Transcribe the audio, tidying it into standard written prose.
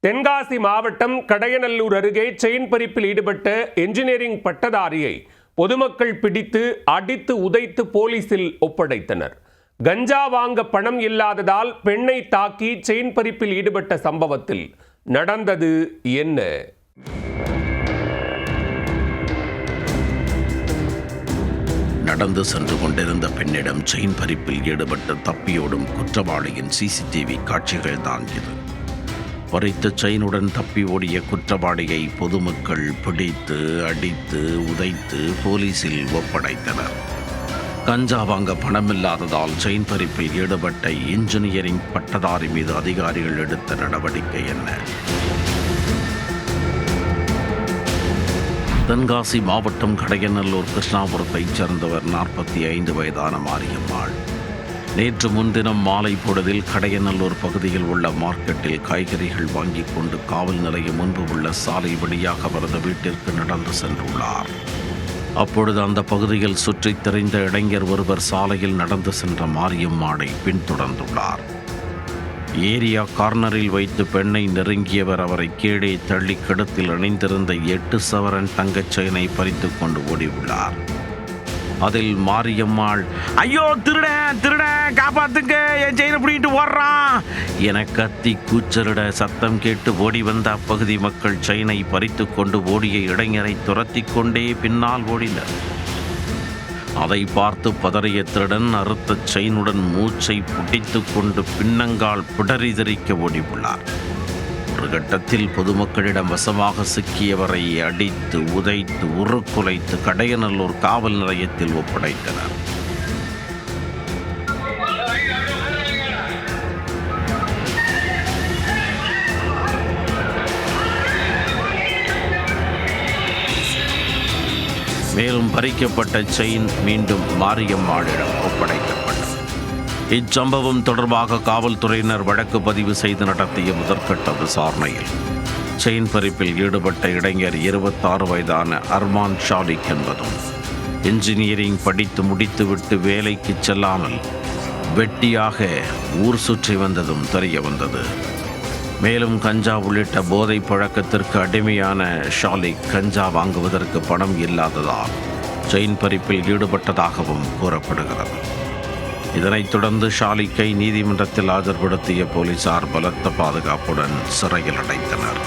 தென்காசி மாவட்டம் கடையநல்லூர் அருகே செயின் பறிப்பில் ஈடுபட்ட என்ஜினியரிங் பட்டதாரியை பொதுமக்கள் பிடித்து அடித்து உதைத்து போலீசில் ஒப்படைத்தனர். கஞ்சா வாங்க பணம் இல்லாததால் பெண்ணை தாக்கி செயின் பறிப்பில் ஈடுபட்ட சம்பவத்தில் நடந்தது என்ன? நடந்து சென்று கொண்டிருந்த பெண்ணிடம் செயின் பறிப்பில் ஈடுபட்டு தப்பியோடும் குற்றவாளியின் சிசிடிவி காட்சிகள் தான் இது. பறித்த செயினுடன் தப்பி ஓடிய குற்றவாளியை பொதுமக்கள் பிடித்து அடித்து உதைத்து போலீசில் ஒப்படைத்தனர். கஞ்சா வாங்க பணமில்லாததால் செயின் பறிப்பில் ஈடுபட்ட இன்ஜினியரிங் பட்டதாரி மீது அதிகாரிகள் எடுத்த நடவடிக்கை என்ன? தென்காசி மாவட்டம் கடையநல்லூர் கிருஷ்ணாபுரத்தைச் சேர்ந்தவர் 45 வயதான மாரியம்மாள். நேற்று முன்தினம் மாலை பொழுதில் கடையநல்லூர் பகுதியில் உள்ள மார்க்கெட்டில் காய்கறிகள் வாங்கிக் கொண்டு காவல் நிலையம் முன்பு உள்ள சாலை வழியாக அவரது வீட்டிற்கு நடந்து சென்றுள்ளார். அப்பொழுது அந்த பகுதியில் சுற்றித் திரிந்த இளைஞர் ஒருவர் சாலையில் நடந்து சென்ற மாரியம்மாளை பின்தொடர்ந்துள்ளார். ஏரியா கார்னரில் வைத்து பெண்ணை நெருங்கியவர் அவரை கீழே தள்ளி கழுத்தில் அணிந்திருந்த 8 சவரன் தங்கச் செயினை பறித்து கொண்டு ஓடியுள்ளார். அதில் மாரியம்மாள், ஐயோ திருடன் காப்பாத்துங்க, என் செயினை பிடிக்கிட்டு ஓடுறான் என கத்தி கூச்சலிட சத்தம் கேட்டு ஓடி வந்த அப்பகுதி மக்கள் செயினை பறித்து கொண்டு ஓடிய இளைஞரை துரத்தி கொண்டே பின்னால் ஓடினர். அதை பார்த்து பதறிய திருடன் அறுத்த செயினுடன் மூச்சை புட்டித்து கொண்டு பின்னங்கால் பிடரி தெரிக்க ஓடியுள்ளார். ஒரு கட்டத்தில் பொதுமக்களிடம் வசமாக சிக்கியவரை அடித்து உதைத்து உருக்குலைத்து கடையநல்லூர் காவல் நிலையத்தில் ஒப்படைத்தனர். மேலும் பறிக்கப்பட்ட செயின் மீண்டும் மாரியம்மாளிடம் ஒப்படைக்கப்பட்டது. இச்சம்பவம் தொடர்பாக காவல்துறையினர் வழக்கு பதிவு செய்து நடத்திய முதற்கட்ட விசாரணையில் செயின் பறிப்பில் ஈடுபட்ட இளைஞர் 26 வயதான அர்மான் ஷாலிக் என்பதும் என்ஜினியரிங் படித்து முடித்துவிட்டு வேலைக்கு செல்லாமல் வெட்டியாக ஊர் சுற்றி வந்ததும் தெரிய வந்தது. மேலும் கஞ்சா உள்ளிட்ட போதை பழக்கத்திற்கு அடிமையான ஷாலிக் கஞ்சா வாங்குவதற்கு பணம் இல்லாததால் செயின் பறிப்பில் ஈடுபட்டதாகவும் கூறப்படுகிறது. இதனைத் தொடர்ந்து ஷாலிக்கை நீதிமன்றத்தில் ஆஜர்படுத்திய போலீசார் பலத்த பாதுகாப்புடன் சிறையில் அடைத்தனர்.